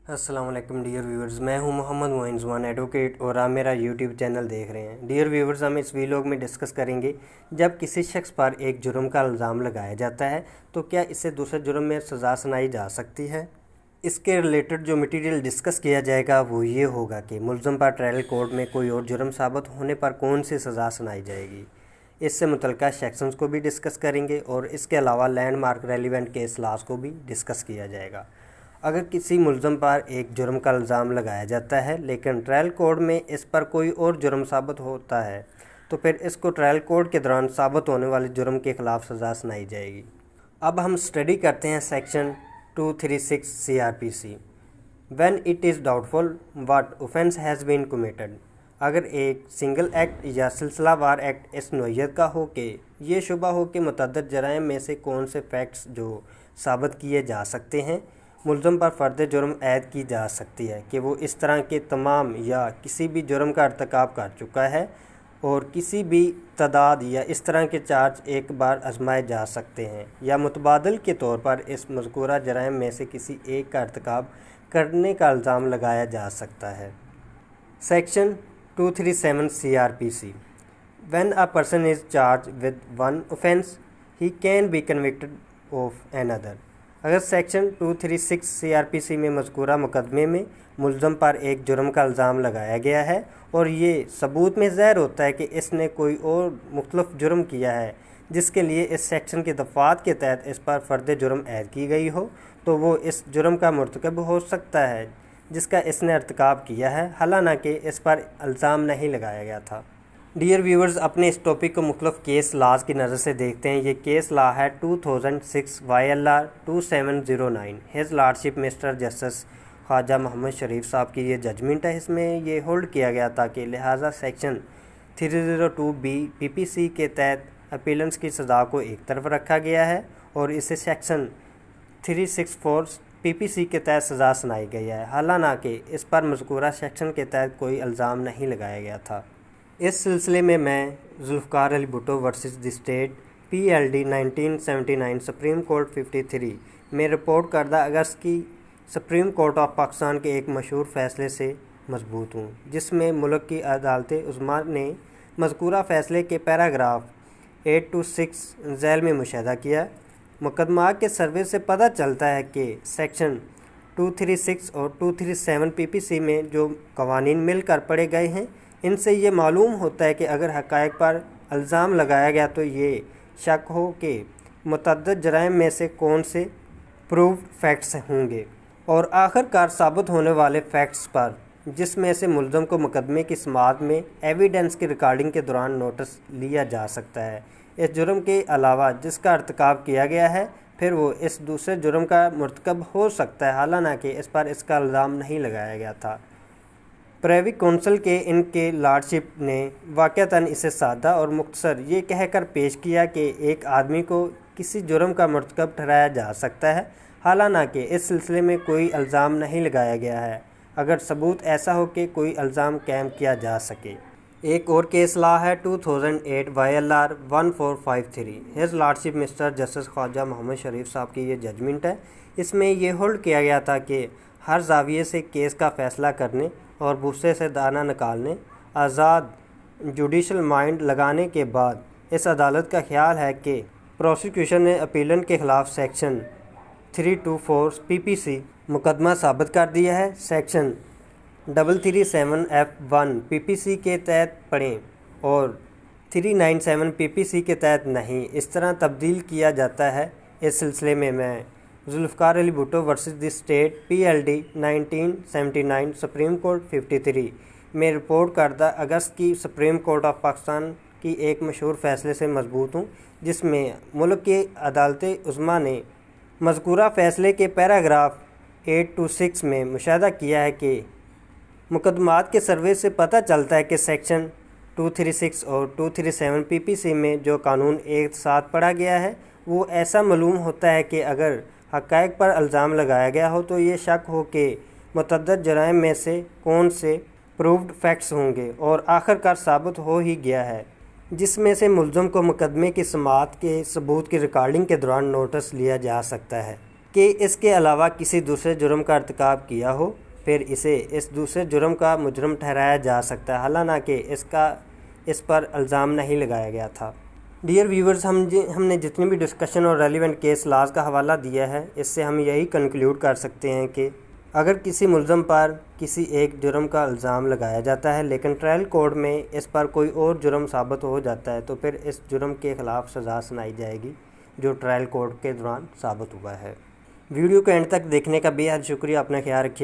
السلام علیکم dear viewers, میں ہوں محمد معین زمان ایڈوکیٹ اور آپ میرا یوٹیوب چینل دیکھ رہے ہیں۔ ڈیئر ویورز، ہم اس ویلوگ میں ڈسکس کریں گے جب کسی شخص پر ایک جرم کا الزام لگایا جاتا ہے تو کیا اسے دوسرے جرم میں سزا سنائی جا سکتی ہے۔ اس کے ریلیٹڈ جو مٹیریل ڈسکس کیا جائے گا وہ یہ ہوگا کہ ملزم پر ٹرائل کورٹ میں کوئی اور جرم ثابت ہونے پر کون سی سزا سنائی جائے گی۔ اس سے متعلقہ سیکشنز کو بھی ڈسکس کریں گے اور اس کے علاوہ landmark relevant case laws کو بھی ڈسکس کیا جائے گا۔ اگر کسی ملزم پر ایک جرم کا الزام لگایا جاتا ہے لیکن ٹرائل کورٹ میں اس پر کوئی اور جرم ثابت ہوتا ہے تو پھر اس کو ٹرائل کورٹ کے دوران ثابت ہونے والے جرم کے خلاف سزا سنائی جائے گی۔ اب ہم اسٹڈی کرتے ہیں section 236 CRPC۔ When it is doubtful what offense has been committed، اگر ایک سنگل ایکٹ یا سلسلہ وار ایکٹ اس نوعیت کا ہو کہ یہ شبہ ہو کہ متعدد جرائم میں سے کون سے فیکٹس جو ثابت کیے جا سکتے ہیں، ملزم پر فرد جرم عائد کی جا سکتی ہے کہ وہ اس طرح کے تمام یا کسی بھی جرم کا ارتکاب کر چکا ہے اور کسی بھی تعداد یا اس طرح کے چارج ایک بار آزمائے جا سکتے ہیں یا متبادل کے طور پر اس مذکورہ جرائم میں سے کسی ایک کا ارتکاب کرنے کا الزام لگایا جا سکتا ہے۔ Section 237 CRPC۔ When a person is charged with one offense, he can be convicted of another۔ اگر سیکشن 236 CRPC میں مذکورہ مقدمے میں ملزم پر ایک جرم کا الزام لگایا گیا ہے اور یہ ثبوت میں ظاہر ہوتا ہے کہ اس نے کوئی اور مختلف جرم کیا ہے جس کے لیے اس سیکشن کے دفعات کے تحت اس پر فرد جرم عائد کی گئی ہو، تو وہ اس جرم کا مرتکب ہو سکتا ہے جس کا اس نے ارتکاب کیا ہے، حالانکہ اس پر الزام نہیں لگایا گیا تھا۔ ڈیئر ویورز، اپنے اس ٹاپک کو مختلف کیس لاز کی نظر سے دیکھتے ہیں۔ یہ کیس لا ہے 2006 YLR 2709۔ ہز لارڈشپ مسٹر جسٹس خواجہ محمد شریف صاحب کی یہ ججمنٹ ہے۔ اس میں یہ ہولڈ کیا گیا تھا کہ لہٰذا سیکشن 302B PPC کے تحت اپیلنس کی سزا کو ایک طرف رکھا گیا ہے اور اسے سیکشن 364 PPC کے تحت سزا سنائی گئی ہے، حالانکہ اس پر مذکورہ سیکشن کے تحت کوئی الزام نہیں لگایا گیا تھا۔ اس سلسلے میں Zulfikar Ali Bhutto versus the state PLD 1979 supreme court 53 میں رپورٹ کردہ اگست کی سپریم کورٹ آف پاکستان کے ایک مشہور فیصلے سے مضبوط ہوں، جس میں ملک کی عدالت عظمیٰ نے مذکورہ فیصلے کے پیراگراف 8 to 6 ذیل میں مشاہدہ کیا۔ مقدمات کے سروے سے پتہ چلتا ہے کہ سیکشن 236 اور 237 PPC میں جو قوانین مل کر پڑھے گئے ہیں، ان سے یہ معلوم ہوتا ہے کہ اگر حقائق پر الزام لگایا گیا تو یہ شک ہو کہ متعدد جرائم میں سے کون سے پرووڈ فیکٹس ہوں گے اور آخر کار ثابت ہونے والے فیکٹس پر، جس میں سے ملزم کو مقدمے کی سماعت میں ایویڈنس کی ریکارڈنگ کے دوران نوٹس لیا جا سکتا ہے۔ اس جرم کے علاوہ جس کا ارتکاب کیا گیا ہے پھر وہ اس دوسرے جرم کا مرتکب ہو سکتا ہے، حالانکہ اس پر اس کا الزام نہیں لگایا گیا تھا۔ پریوی کونسل کے ان کے لارڈشپ نے واقعتاً اسے سادہ اور مختصر یہ کہہ کر پیش کیا کہ ایک آدمی کو کسی جرم کا مرتکب ٹھہرایا جا سکتا ہے، حالانکہ اس سلسلے میں کوئی الزام نہیں لگایا گیا ہے، اگر ثبوت ایسا ہو کہ کوئی الزام قائم کیا جا سکے۔ ایک اور کیس لا ہے 2008 YLR 1453۔ ہز لارڈشپ مسٹر جسٹس خواجہ محمد شریف صاحب کی یہ ججمنٹ ہے۔ اس میں یہ ہولڈ کیا گیا تھا کہ ہر زاویے سے کیس کا فیصلہ کرنے اور بھوسے سے دانہ نکالنے آزاد جوڈیشل مائنڈ لگانے کے بعد اس عدالت کا خیال ہے کہ پروسیکیوشن نے اپیلنٹ کے خلاف سیکشن 324 PPC مقدمہ ثابت کر دیا ہے، سیکشن 337F1 PPC کے تحت پڑھیں اور 397 PPC کے تحت نہیں، اس طرح تبدیل کیا جاتا ہے۔ اس سلسلے میں Zulfikar Ali Bhutto versus the state PLD 1979 supreme court 53 میں رپورٹ کردہ اگست کی سپریم کورٹ آف پاکستان کی ایک مشہور فیصلے سے مضبوط ہوں، جس میں ملک کی عدالت عظمیٰ نے مذکورہ فیصلے کے پیراگراف 8 to 6 میں مشاہدہ کیا ہے کہ مقدمات کے سروے سے پتہ چلتا ہے کہ سیکشن 236 اور 237 PPC میں جو قانون ایک ساتھ پڑھا گیا ہے وہ ایسا معلوم ہوتا ہے کہ اگر حقائق پر الزام لگایا گیا ہو تو یہ شک ہو کہ متعدد جرائم میں سے کون سے پرووڈ فیکٹس ہوں گے اور آخر کار ثابت ہو ہی گیا ہے، جس میں سے ملزم کو مقدمے کی سماعت کے ثبوت کی ریکارڈنگ کے دوران نوٹس لیا جا سکتا ہے۔ کہ اس کے علاوہ کسی دوسرے جرم کا ارتکاب کیا ہو، پھر اسے اس دوسرے جرم کا مجرم ٹھہرایا جا سکتا ہے، حالانکہ اس پر الزام نہیں لگایا گیا تھا۔ ڈیئر ویورز، ہم نے جتنی بھی ڈسکشن اور ریلیونٹ کیس لاز کا حوالہ دیا ہے، اس سے ہم یہی کنکلیوڈ کر سکتے ہیں کہ اگر کسی ملزم پر کسی ایک جرم کا الزام لگایا جاتا ہے لیکن ٹرائل کورٹ میں اس پر کوئی اور جرم ثابت ہو جاتا ہے، تو پھر اس جرم کے خلاف سزا سنائی جائے گی جو ٹرائل کورٹ کے دوران ثابت ہوا ہے۔ ویڈیو کو اینڈ تک دیکھنے کا بے حد شکریہ، اپنا خیال رکھیے۔